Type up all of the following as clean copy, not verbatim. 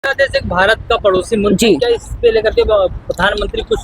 बांग्लादेश एक भारत का पड़ोसी मुल्क है, क्या इस पे लेकर के प्रधानमंत्री कुछ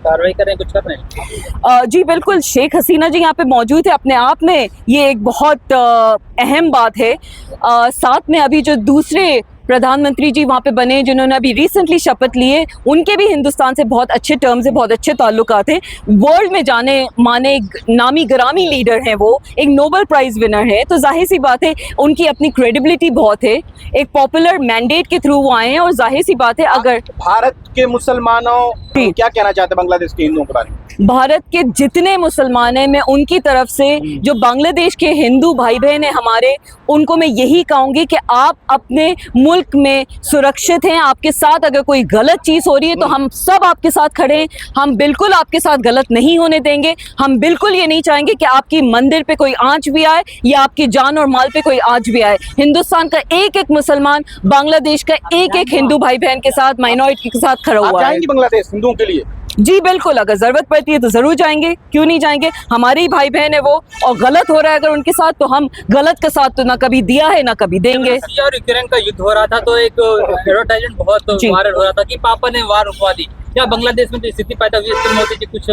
कार्रवाई कर रहे हैं, कुछ कर रहे हैं? जी बिल्कुल, शेख हसीना जी यहाँ पे मौजूद है, अपने आप में ये एक बहुत अहम बात है। साथ में अभी जो दूसरे प्रधानमंत्री जी वहाँ पे बने, जिन्होंने अभी रिसेंटली शपथ लिए, उनके भी हिंदुस्तान से बहुत अच्छे टर्म्स है, बहुत अच्छे ताल्लुकात हैं। वर्ल्ड में जाने माने नामी ग्रामी लीडर हैं, वो एक नोबेल प्राइज़ विनर है, तो जाहिर सी बात है उनकी अपनी क्रेडिबिलिटी बहुत है। एक पॉपुलर मैंडेट के थ्रू वो आए हैं, और जाहिर सी बात है अगर भारत के मुसलमानों क्या कहना चाहते हैं बांग्लादेश के हिंदुओं के बारे में? भारत के जितने मुसलमान हैं, मैं उनकी तरफ से जो बांग्लादेश के हिंदू भाई बहन हैं हमारे, उनको मैं यही कहूँगी कि आप अपने मुल्क में सुरक्षित हैं। आपके साथ अगर कोई गलत चीज़ हो रही है तो हम सब आपके साथ खड़े हैं। हम बिल्कुल आपके साथ गलत नहीं होने देंगे। हम बिल्कुल ये नहीं चाहेंगे कि आपकी मंदिर पे कोई आंच भी आए या आपकी जान और माल पे कोई आंच भी आए। हिंदुस्तान का एक एक मुसलमान बांग्लादेश का एक एक हिंदू भाई बहन के साथ, माइनॉरिटी के साथ खड़ा हुआ है। जाएंगे बांग्लादेश हिंदुओं के लिए? जी बिल्कुल, अगर जरूरत पड़ती है तो जरूर जाएंगे, क्यों नहीं जाएंगे। हमारे ही भाई बहन है वो, और गलत हो रहा है अगर उनके साथ, तो हम गलत का साथ तो ना कभी दिया है ना कभी देंगे। रशिया और यूक्रेन का युद्ध हो रहा था तो एक एडवर्टाइजमेंट बहुत वायरल हो रहा था कि पापा ने वार रुकवा दी। क्या बांग्लादेश में जो स्थिति पैदा हुई है, मोदी जी कुछ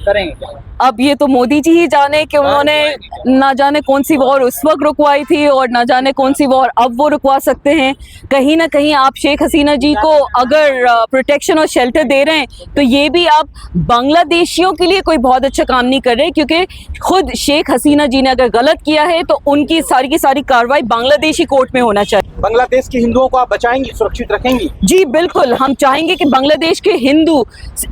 करेंगे क्या? अब ये तो मोदी जी ही जाने कि उन्होंने ना जाने कौन सी वॉर उस वक्त रुकवाई थी और ना जाने कौन सी वॉर अब वो रुकवा सकते हैं। कहीं ना कहीं आप शेख हसीना जी को अगर प्रोटेक्शन और शेल्टर दे रहे हैं तो ये भी आप बांग्लादेशियों के लिए कोई बहुत अच्छा काम नहीं कर रहे, क्योंकि खुद शेख हसीना जी ने अगर गलत किया है तो उनकी सारी की सारी कार्रवाई बांग्लादेशी कोर्ट में होना चाहिए। बांग्लादेश के हिंदुओं को आप बचाएंगी, सुरक्षित रखेंगी? जी बिल्कुल, हम चाहेंगे कि बांग्लादेश के हिंदू,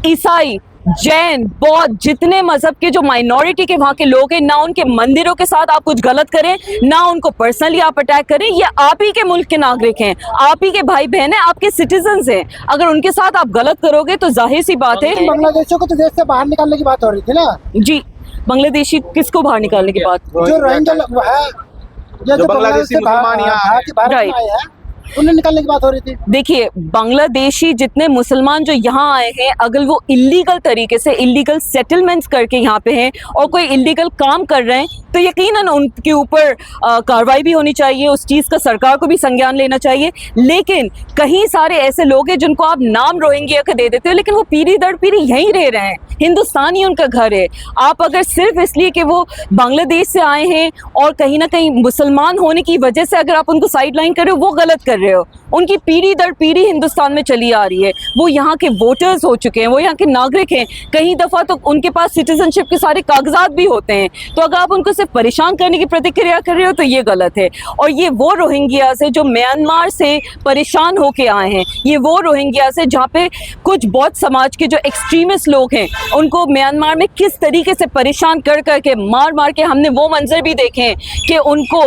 ईसाई, जैन, बौद्ध, जितने मजहब के जो माइनॉरिटी के वहाँ के लोग हैं, ना उनके मंदिरों के साथ आप कुछ गलत करें, ना उनको पर्सनली आप अटैक करें। ये आप ही के मुल्क के नागरिक हैं, आप ही के भाई बहन हैं, आपके सिटीजन्स हैं। अगर उनके साथ आप गलत करोगे तो जाहिर सी बात है। बांग्लादेशियों को तो देश से बाहर निकालने की बात हो रही थी ना? जी, बांग्लादेशी किसको बाहर निकालने की बात? जो रोहिंग्या है, जो बांग्लादेशी मुसलमान यहाँ आए हैं, उन्हें निकालने की बात हो रही थी। देखिए, बांग्लादेशी जितने मुसलमान जो यहाँ आए हैं, अगर वो इलीगल तरीके से इलीगल सेटलमेंट्स करके यहाँ पे हैं और कोई इलीगल काम कर रहे हैं तो यकीनन उनके ऊपर कार्रवाई भी होनी चाहिए। उस चीज़ का सरकार को भी संज्ञान लेना चाहिए। लेकिन कई सारे ऐसे लोग हैं जिनको आप नाम रोहिंग्या का दे देते हो, लेकिन वो पीढ़ी दर पीढ़ी यहीं रह रहे हैं, हिंदुस्तान ही उनका घर है। आप अगर सिर्फ इसलिए कि वो बांग्लादेश से आए हैं और कहीं ना कहीं मुसलमान होने की वजह से अगर आप उनको साइडलाइन कर रहे हो, वो गलत कर रहे हो। उनकी पीढ़ी दर पीढ़ी हिंदुस्तान में चली आ रही है, वो यहाँ के वोटर्स हो चुके हैं, वो यहाँ के नागरिक हैं। कई दफ़ा तो उनके पास सिटीजनशिप के सारे कागजात भी होते हैं। तो अगर आप उनको सिर्फ परेशान करने की प्रतिक्रिया कर रहे हो तो ये गलत है। और ये वो रोहिंग्या से जो म्यांमार से परेशान होके आए हैं, ये वो रोहिंग्या से जहाँ पे कुछ बौद्ध समाज के जो एक्सट्रीमिस्ट लोग हैं, उनको म्यांमार में किस तरीके से परेशान कर करके मार मार के, हमने वो मंजर भी देखे हैं कि उनको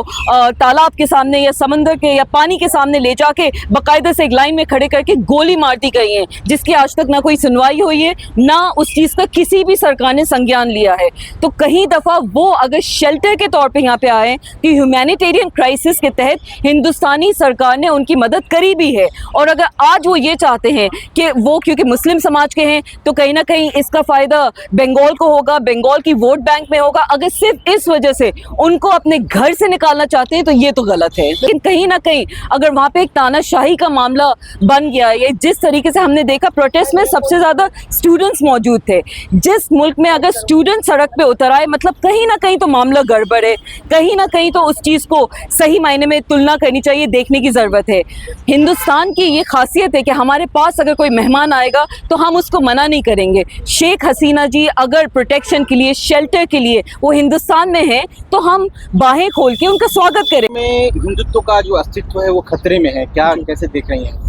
तालाब के सामने या समंदर के या पानी के सामने ले जाके बाकायदा से एक लाइन में खड़े करके गोली मार दी गई है, जिसकी आज तक ना कोई सुनवाई हुई है, ना उस चीज़ का किसी भी सरकार ने संज्ञान लिया है। तो कई दफ़ा वो अगर शेल्टर के तौर पे यहाँ पे आए कि ह्यूमैनिटेरियन क्राइसिस के तहत हिंदुस्तानी सरकार ने उनकी मदद करी भी है, और अगर आज वो ये चाहते हैं कि वो क्योंकि मुस्लिम समाज के हैं तो कहीं ना कहीं इसका फ़ायदा बंगाल को होगा, बंगाल की वोट बैंक में होगा, अगर सिर्फ इस वजह से उनको अपने घर से निकालना चाहते हैं तो ये तो गलत है। लेकिन कहीं ना कहीं अगर वहाँ पे एक तानाशाही का मामला बन गया है, जिस तरीके से हमने देखा प्रोटेस्ट में सबसे ज़्यादा स्टूडेंट्स मौजूद थे। जिस मुल्क में अगर स्टूडेंट सड़क पे उतर आए, मतलब कहीं ना कहीं तो मामला गड़बड़ है, कहीं ना कहीं तो उस चीज़ को सही मायने में तुलना करनी चाहिए, देखने की ज़रूरत है। हिंदुस्तान की ये खासियत है कि हमारे पास अगर कोई मेहमान आएगा तो हम उसको मना नहीं करेंगे। शेख हसीना जी अगर प्रोटेक्शन के लिए, शेल्टर के लिए वो हिंदुस्तान में है तो हम बाहें खोल के उनका स्वागत करें। हिंदुत्व का जो अस्तित्व है वो खतरे में है, क्या कैसे देख रही हैं?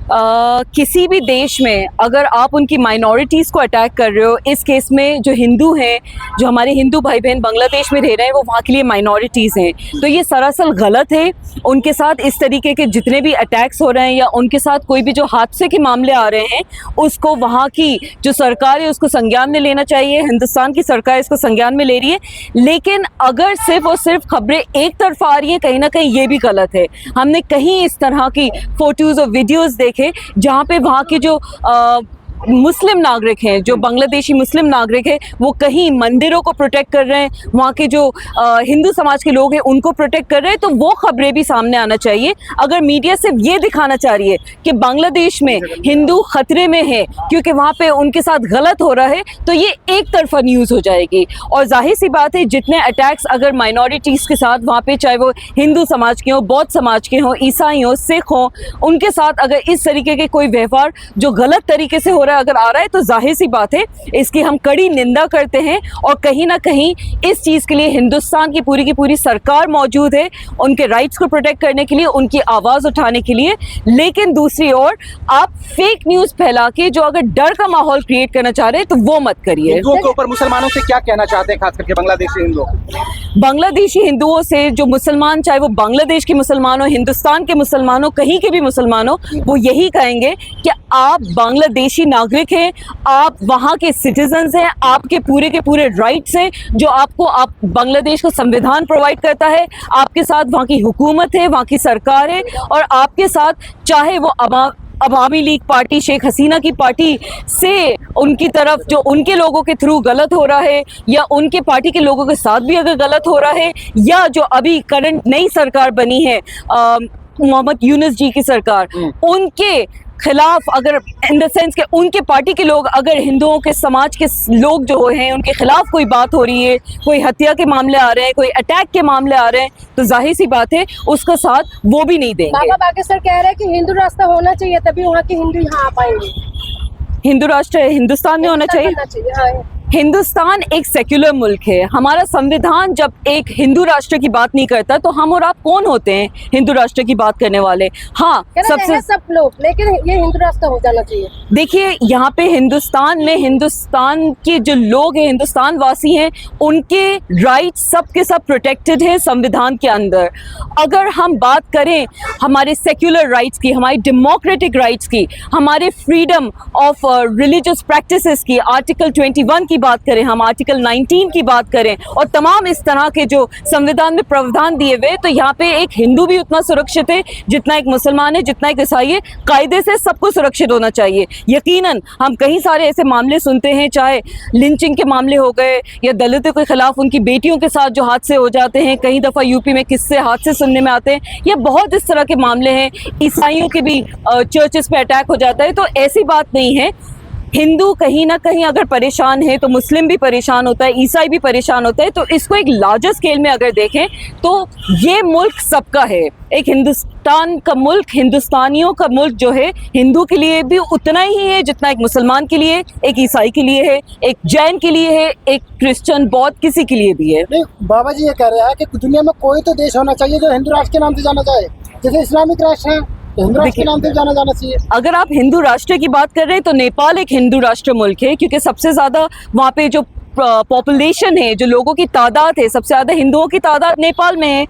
किसी भी देश में अगर आप उनकी माइनॉरिटीज़ को अटैक कर रहे हो, इस केस में जो हिंदू हैं, जो हमारे हिंदू भाई बहन बांग्लादेश में रह रहे हैं, वो वहाँ के लिए माइनॉरिटीज़ हैं, तो ये सरासर गलत है। उनके साथ इस तरीके के जितने भी अटैक्स हो रहे हैं या उनके साथ कोई भी जो हादसे के मामले आ रहे हैं, उसको वहाँ की जो सरकार है उसको संज्ञान में लेना चाहिए। हिंदुस्तान की सरकार इसको संज्ञान में ले रही है, लेकिन अगर सिर्फ और सिर्फ खबरें एक तरफा आ रही हैं, कहीं ना कहीं ये भी गलत है। हमने कहीं इस तरह की फ़ोटोज़ और वीडियोज़ देखे जहाँ पे वहाँ के जो मुस्लिम नागरिक हैं, जो बांग्लादेशी मुस्लिम नागरिक हैं, वो कहीं मंदिरों को प्रोटेक्ट कर रहे हैं, वहाँ के जो हिंदू समाज के लोग हैं उनको प्रोटेक्ट कर रहे हैं, तो वो खबरें भी सामने आना चाहिए। अगर मीडिया सिर्फ ये दिखाना चाह रही है कि बांग्लादेश में हिंदू खतरे में है क्योंकि वहाँ पे उनके साथ गलत हो रहा है, तो ये एक तरफा न्यूज़ हो जाएगी। और जाहिर सी बात है, जितने अटैक्स अगर माइनॉरिटीज़ के साथ वहाँ पे, चाहे वो हिंदू समाज के हों, बौद्ध समाज के हों, ईसाई हों, सिख हों, उनके साथ अगर इस तरीके के कोई व्यवहार जो गलत तरीके से हो रहा है अगर आ रहा है, तो जाहिर सी बात है इसकी हम कड़ी निंदा करते हैं। और कहीं ना कहीं इस चीज़ के लिए हिंदुस्तान की पूरी सरकार मौजूद है, उनके राइट्स को प्रोटेक्ट करने के लिए, उनकी आवाज़ उठाने के लिए। लेकिन दूसरी ओर आप फेक न्यूज़ फैला के जो अगर डर का माहौल क्रिएट करना चाह रहे हैं तो वो मत करिए। हिंदुओं के ऊपर मुसलमानों से क्या कहना चाहते हैं, खास करके बांग्लादेशी हिंदुओं? बांग्लादेशी हिंदुओं से जो मुसलमान, चाहे वो बांग्लादेश के मुसलमान हो, हिंदुस्तान के मुसलमान हो, कहीं के भी मुसलमान हो, वो यही कहेंगे कि आप बांग्लादेशी नागरिक हैं, आप वहाँ के सिटीजन्स हैं, आपके पूरे राइट्स हैं जो आपको बांग्लादेश को संविधान प्रोवाइड करता है। आपके साथ वहाँ की हुकूमत है, वहाँ की सरकार है, और आपके साथ चाहे वो अवामी लीग पार्टी, शेख हसीना की पार्टी से उनकी तरफ जो उनके लोगों के थ्रू गलत हो रहा है, या उनके पार्टी के लोगों के साथ भी अगर गलत हो रहा है, या जो अभी करंट नई सरकार बनी है मोहम्मद यूनुस जी की सरकार, उनके खिलाफ अगर इन द सेंस के उनके पार्टी के लोग अगर हिंदुओं के समाज के लोग जो हैं उनके खिलाफ कोई बात हो रही है, कोई हत्या के मामले आ रहे हैं, कोई अटैक के मामले आ रहे हैं, तो जाहिर सी बात है उसका साथ वो भी नहीं देंगे। बाबा बागेश्वर कह रहे हैं कि हिंदू रास्ता होना चाहिए तभी वहाँ के हिंदू यहाँ आ पाएंगे। हिंदू राष्ट्र हिंदुस्तान में होना चाहिए। हाँ। हिंदुस्तान एक सेक्युलर मुल्क है। हमारा संविधान जब एक हिंदू राष्ट्र की बात नहीं करता तो हम और आप कौन होते हैं हिंदू राष्ट्र की बात करने वाले? हाँ, सबसे सब लोग, लेकिन ये हिंदू राष्ट्र हो जाना चाहिए। देखिए, यहाँ पे हिंदुस्तान में हिंदुस्तान के जो लोग हैं, हिंदुस्तान वासी हैं, उनके राइट्स सब के सब प्रोटेक्टेड है संविधान के अंदर। अगर हम बात करें हमारे सेक्युलर राइट्स की, हमारी डेमोक्रेटिक राइट्स की, हमारे फ्रीडम ऑफ रिलीजियस प्रैक्टिसेस की, आर्टिकल 21 की बात करें, हम आर्टिकल 19 की बात करें, और तमाम इस तरह के जो संविधान में प्रावधान दिए हुए, तो यहाँ पे एक हिंदू भी उतना सुरक्षित है जितना एक मुसलमान है, जितना एक ईसाई है। कायदे से सबको सुरक्षित होना चाहिए। यकीनन हम कई सारे ऐसे मामले सुनते हैं, चाहे लिंचिंग के मामले हो गए या दलितों के खिलाफ उनकी बेटियों के साथ जो हादसे हो जाते हैं, कई दफ़ा यूपी में किस्से हादसे सुनने में आते हैं, या बहुत इस तरह के मामले हैं। ईसाइयों के भी चर्चेस पे अटैक हो जाता है। तो ऐसी बात नहीं है। हिंदू कहीं ना कहीं अगर परेशान है तो मुस्लिम भी परेशान होता है, ईसाई भी परेशान होता है। तो इसको एक लार्जर स्केल में अगर देखें तो ये मुल्क सबका है। एक हिंदुस्तान का मुल्क, हिंदुस्तानियों का मुल्क जो है, हिंदू के लिए भी उतना ही है जितना एक मुसलमान के लिए, एक ईसाई के लिए है, एक जैन के लिए है, एक क्रिश्चियन बौद्ध किसी के लिए भी है। नहीं, बाबा जी ये कह रहे हैं कि दुनिया में कोई तो देश होना चाहिए जो हिंदू राष्ट्र के नाम से जाना जाए, जैसे इस्लामिक राष्ट्र है, हिंदू राष्ट्र के नाम से जाना चाहिए। अगर आप हिंदू राष्ट्र की बात कर रहे हैं तो नेपाल एक हिंदू राष्ट्र मुल्क है, क्योंकि सबसे ज़्यादा वहाँ पे जो पॉपुलेशन है, जो लोगों की तादाद है, सबसे ज़्यादा हिंदुओं की तादाद नेपाल में है।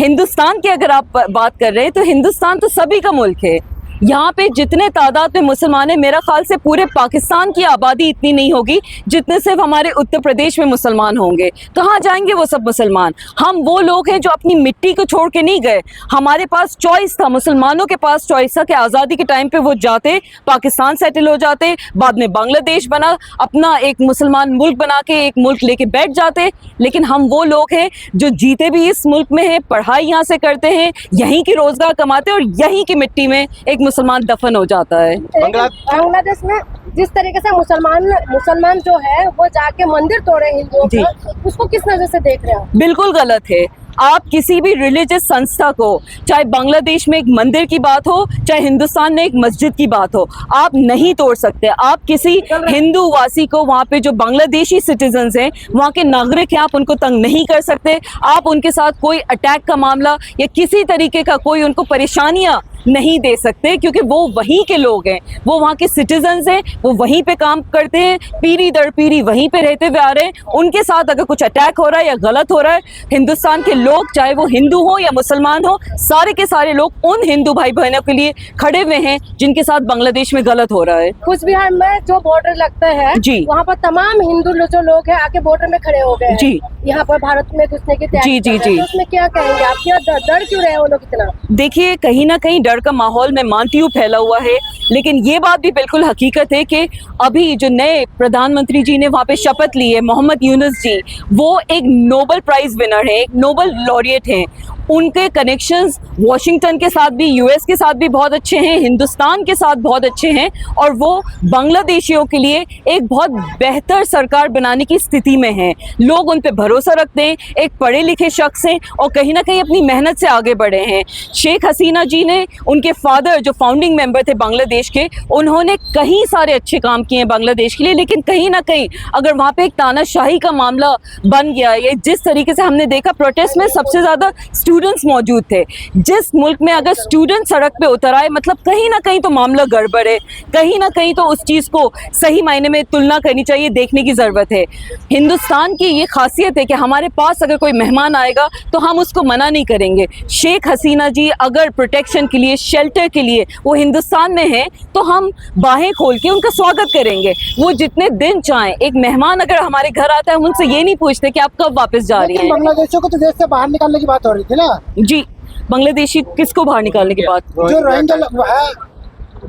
हिंदुस्तान की अगर आप बात कर रहे हैं तो हिंदुस्तान तो सभी का मुल्क है। यहाँ पे जितने तादाद में मुसलमान हैं, मेरा ख्याल से पूरे पाकिस्तान की आबादी इतनी नहीं होगी जितने सिर्फ हमारे उत्तर प्रदेश में मुसलमान होंगे। तो हाँ, जाएंगे वो सब मुसलमान। हम वो लोग हैं जो अपनी मिट्टी को छोड़ के नहीं गए। हमारे पास चॉइस था, मुसलमानों के पास चॉइस था कि आज़ादी के टाइम पे वो जाते, पाकिस्तान सेटल हो जाते, बाद में बांग्लादेश बना, अपना एक मुसलमान मुल्क बना के एक मुल्क लेके बैठ जाते। लेकिन हम वो लोग हैं जो जीते भी इस मुल्क में हैं, पढ़ाई यहाँ से करते हैं, यहीं की रोज़गार कमाते हैं, और यहीं की मिट्टी में एक मुसलमान दफन हो जाता है। बांग्लादेश में जिस तरीके से मुसलमान जो है वो जाके मंदिर तोड़े हिंदुओं का, उसको किस नजर से देख रहे हो? बिल्कुल गलत है। आप किसी भी रिलीजियस संस्था को, चाहे बांग्लादेश में एक मंदिर की बात हो, चाहे हिंदुस्तान में एक मस्जिद की बात हो, आप नहीं तोड़ सकते। आप किसी हिंदू वासी को, वहाँ पे जो बांग्लादेशी सिटीजन्स हैं, वहाँ के नागरिक हैं, आप उनको तंग नहीं कर सकते। आप उनके साथ कोई अटैक का मामला या किसी तरीके का कोई उनको परेशानियाँ नहीं दे सकते, क्योंकि वो वहीं के लोग हैं, वो वहाँ के सिटीजन्स हैं, वो वहीं पे काम करते हैं, पीढ़ी दर पीढ़ी वहीं पे रहते हुए आ रहे हैं। उनके साथ अगर कुछ अटैक हो रहा है या गलत हो रहा है, हिंदुस्तान के लोग, चाहे वो हिंदू हो या मुसलमान हो, सारे के सारे लोग उन हिंदू भाई बहनों के लिए खड़े हुए हैं जिनके साथ बांग्लादेश में गलत हो रहा है। कुछ बिहार में जो बॉर्डर लगता है जी, वहाँ पर तमाम हिंदू जो लोग हैं आके बॉर्डर में खड़े हो गए जी, यहाँ पर भारत में घुसने की तैयारी। जी जी जी, तो उसमें क्या कहेंगे आप? क्या डर क्यों रहे वो लोग इतना? देखिए, कहीं ना कहीं डर का माहौल मैं मानती हूँ फैला हुआ है, लेकिन ये बात भी बिल्कुल हकीकत है कि अभी जो नए प्रधानमंत्री जी ने वहाँ पे शपथ ली है, मोहम्मद यूनुस जी, वो एक नोबेल प्राइज विनर है, एक नोबेल लॉरिएट हैं। उनके कनेक्शंस वॉशिंगटन के साथ भी, यूएस के साथ भी बहुत अच्छे हैं, हिंदुस्तान के साथ बहुत अच्छे हैं, और वो बांग्लादेशियों के लिए एक बहुत बेहतर सरकार बनाने की स्थिति में हैं। लोग उन पे भरोसा रखते हैं, एक पढ़े लिखे शख्स हैं और कहीं ना कहीं अपनी मेहनत से आगे बढ़े हैं। शेख हसीना जी ने, उनके फादर जो फाउंडिंग मेंबर थे बांग्लादेश के, उन्होंने कई सारे अच्छे काम किए हैं बांग्लादेश के लिए, लेकिन कहीं ना कहीं अगर वहाँ पे एक तानाशाही का मामला बन गया, ये जिस तरीके से हमने देखा प्रोटेस्ट में सबसे ज़्यादा स्टूडेंट्स मौजूद थे। जिस मुल्क में अगर स्टूडेंट सड़क पे उतर आए, मतलब कहीं ना कहीं तो मामला गड़बड़ है, कहीं ना कहीं तो उस चीज़ को सही मायने में तुलना करनी चाहिए, देखने की ज़रूरत है। हिंदुस्तान की ये खासियत है कि हमारे पास अगर कोई मेहमान आएगा तो हम उसको मना नहीं करेंगे। शेख हसीना जी अगर प्रोटेक्शन के लिए, शेल्टर के लिए वो हिंदुस्तान में है तो हम बाहें खोल के उनका स्वागत करेंगे, वो जितने दिन चाहें। एक मेहमान अगर हमारे घर आता है, हम उनसे ये नहीं पूछते कि आप कब वापस जा रही हैं। बांग्लादेशियों को तो देश से बाहर निकालने की बात हो रही थी ना जी, बांग्लादेशी किसको बाहर निकालने की बात? जो रोहिंग्या है,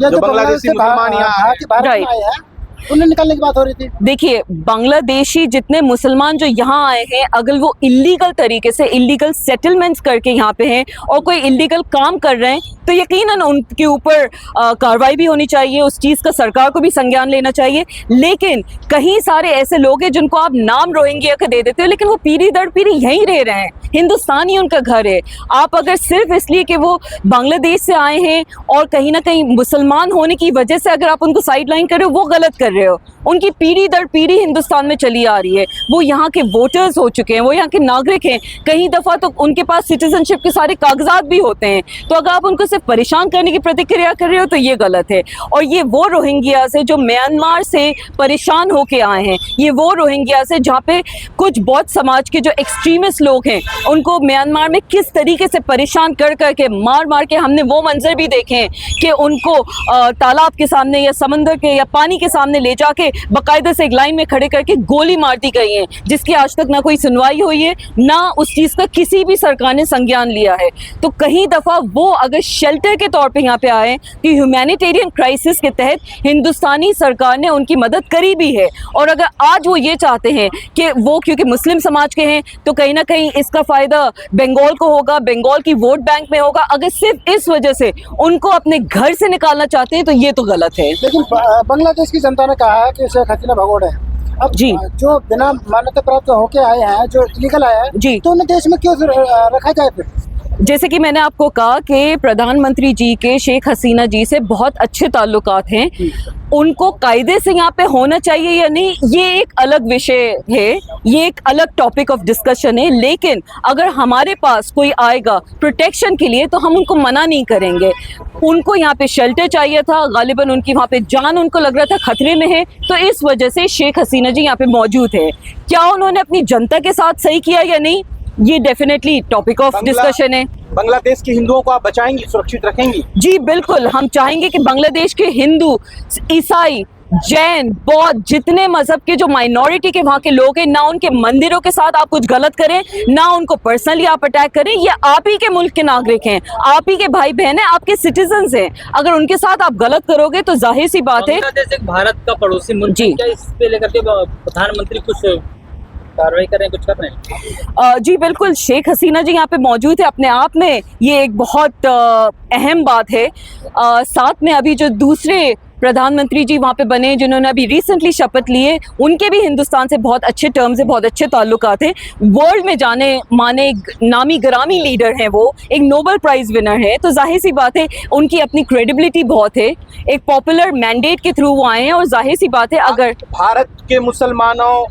या जो बांग्लादेशी मुसलमान यहाँ भारत में आए हैं, उन्हें निकालने की बात हो रही थी। देखिए, बांग्लादेशी जितने मुसलमान जो यहाँ आए हैं, अगर वो इलीगल तरीके से, इलीगल सेटलमेंट्स करके यहाँ पे हैं और कोई इलीगल काम कर रहे हैं, तो यकीनन उनके ऊपर कार्रवाई भी होनी चाहिए, उस चीज़ का सरकार को भी संज्ञान लेना चाहिए। लेकिन कई सारे ऐसे लोग हैं जिनको आप नाम रोहिंग्या का दे देते हो, लेकिन वो पीढ़ी दर पीढ़ी यहीं रह रहे हैं, हिंदुस्तान ही उनका घर है। आप अगर सिर्फ इसलिए कि वो बांग्लादेश से आए हैं और कहीं ना कहीं मुसलमान होने की वजह से अगर आप उनको साइड लाइन कर रहे हो, वो गलत कर रहे हो। उनकी पीढ़ी दर पीढ़ी हिंदुस्तान में चली आ रही है, वो यहाँ के वोटर्स हो चुके हैं, वो यहाँ के नागरिक हैं, कई दफ़ा तो उनके पास सिटीजनशिप के सारे कागजात भी होते हैं। तो अगर आप उनको सिर्फ परेशान करने की प्रतिक्रिया कर रहे हो तो ये गलत है। और ये वो रोहिंग्या से जो म्यांमार से परेशान होके आए हैं, ये वो रोहिंग्या से जहाँ पे कुछ बौद्ध समाज के जो एक्सट्रीमिस्ट लोग हैं, उनको म्यांमार में किस तरीके से परेशान कर करके, मार मार के, हमने वो मंजर भी देखे हैं कि उनको तालाब के सामने या समंदर के या पानी के सामने ले जाके बाकायदा से एक लाइन में खड़े करके गोली मार दी गई है, जिसकी आज तक ना कोई सुनवाई हुई है, ना उस चीज़ का किसी भी सरकार ने संज्ञान लिया है। तो कई दफ़ा वो अगर शेल्टर के तौर पे यहाँ पे आए कि ह्यूमैनिटेरियन क्राइसिस के तहत हिंदुस्तानी सरकार ने उनकी मदद करी भी है। और अगर आज वो ये चाहते हैं कि वो क्योंकि मुस्लिम समाज के हैं तो कहीं ना कहीं इसका फ़ायदा बंगाल को होगा, बंगाल की वोट बैंक में होगा, अगर सिर्फ इस वजह से उनको अपने घर से निकालना चाहते हैं तो ये तो गलत है। लेकिन बांग्लादेश की जनता ने कहा है कि शेख हसीना भगोड़े है। अब जी, जो बिना मान्यता प्राप्त होके आए हैं, जो इलीगल आए हैं, जी, तो उन्हें देश में क्यों रखा जाए फिर? जैसे कि मैंने आपको कहा कि प्रधानमंत्री जी के शेख हसीना जी से बहुत अच्छे ताल्लुकात हैं, उनको कायदे से यहाँ पे होना चाहिए या नहीं, ये एक अलग विषय है, ये एक अलग टॉपिक ऑफ डिस्कशन है। लेकिन अगर हमारे पास कोई आएगा प्रोटेक्शन के लिए तो हम उनको मना नहीं करेंगे। उनको यहाँ पे शेल्टर चाहिए था, गालिबन उनकी वहाँ पे जान उनको लग रहा था खतरे में है, तो इस वजह से शेख हसीना जी यहाँ पे मौजूद है। क्या उन्होंने अपनी जनता के साथ सही किया या नहीं, ये डेफिनेटली टॉपिक ऑफ डिस्कशन है। बांग्लादेश के हिंदुओं को आप बचाएंगी, सुरक्षित रखेंगी? जी बिल्कुल, हम चाहेंगे कि बांग्लादेश के हिंदू, ईसाई, जैन, बौद्ध, जितने मजहब के जो माइनॉरिटी के वहाँ के लोग हैं, ना उनके मंदिरों के साथ आप कुछ गलत करें, ना उनको पर्सनली आप अटैक करें। ये आप ही के मुल्क के नागरिक हैं, आप ही के भाई बहन हैं, आपके सिटीजन्स हैं। अगर उनके साथ आप गलत करोगे तो जाहिर सी बात है। बांग्लादेश एक भारत का पड़ोसी मुल्क है, क्या इस पे लेकर के प्रधानमंत्री कुछ कार्रवाई करें, कुछ कर रहे हैं? जी बिल्कुल, शेख हसीना जी यहाँ पे मौजूद है, अपने आप में ये एक बहुत अहम बात है। साथ में अभी जो दूसरे प्रधानमंत्री जी वहाँ पे बने, जिन्होंने अभी रिसेंटली शपथ लिए, उनके भी हिंदुस्तान से बहुत अच्छे टर्म्स है, बहुत अच्छे ताल्लुकात हैं। वर्ल्ड में जाने माने नामी ग्रामी लीडर हैं, वो एक नोबेल प्राइज़ विनर है, तो जाहिर सी बात है उनकी अपनी क्रेडिबिलिटी बहुत है। एक पॉपुलर मैंडेट के थ्रू वो आए हैं और जाहिर सी बात है अगर भारत के मुसलमानों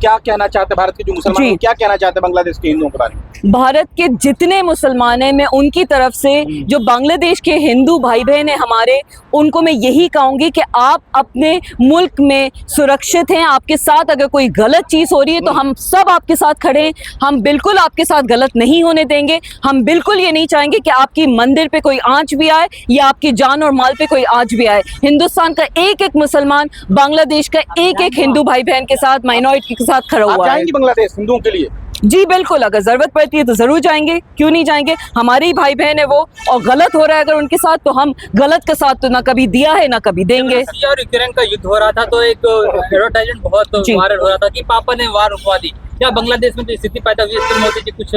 क्या कहना चाहते हैं, भारत के जो मुसलमान हैं, क्या कहना चाहते हैं बांग्लादेश के हिंदुओं के बारे में? भारत के जितने मुसलमान हैं, मैं उनकी तरफ से, जो बांग्लादेश के हिंदू भाई बहन हैं हमारे, उनको मैं यही कहूँगी कि आप अपने मुल्क में सुरक्षित हैं। आपके साथ अगर कोई गलत चीज़ हो रही है तो हम सब आपके साथ खड़े हैं, हम बिल्कुल आपके साथ गलत नहीं होने देंगे। हम बिल्कुल ये नहीं चाहेंगे कि आपकी मंदिर पे कोई आंच भी आए या आपकी जान और माल पे कोई आंच भी आए। हिंदुस्तान का एक एक मुसलमान बांग्लादेश का एक एक हिंदू भाई बहन के साथ, माइनॉरिटी के साथ खड़ा आप हुआ है। जाएंगी बांग्लादेश हिंदुओं के लिए? जी बिल्कुल, अगर जरूरत पड़ती है तो जरूर जाएंगे, क्यों नहीं जाएंगे। हमारे ही भाई बहन है वो, और गलत हो रहा है अगर उनके साथ तो हम गलत का साथ तो ना कभी दिया है ना कभी देंगे। रसिया और यूक्रेन का युद्ध हो रहा था तो एक एडवर्टाइजमेंट बहुत जी। वायरल हो रहा था कि पापा ने वार रुकवा दी। क्या बांग्लादेश में जो स्थिति पैदा हुई है इसमें मोदी जी कुछ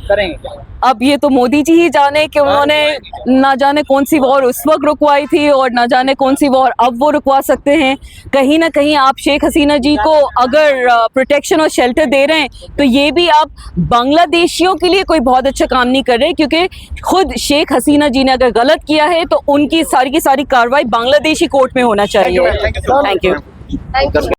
करेंगे क्या? अब ये तो मोदी जी ही जाने कि उन्होंने ना जाने कौन सी वॉर उस वक्त रुकवाई थी और ना जाने कौन सी वॉर अब वो रुकवा सकते हैं। कहीं ना कहीं आप शेख हसीना जी को अगर प्रोटेक्शन और शेल्टर दे रहे हैं तो ये भी आप बांग्लादेशियों के लिए कोई बहुत अच्छा काम नहीं कर रहे, क्योंकि खुद शेख हसीना जी ने अगर गलत किया है तो उनकी सारी की सारी कार्रवाई बांग्लादेशी कोर्ट में होना चाहिए। Thank you, ma'am. Thank you so much. Thank you. Thank you.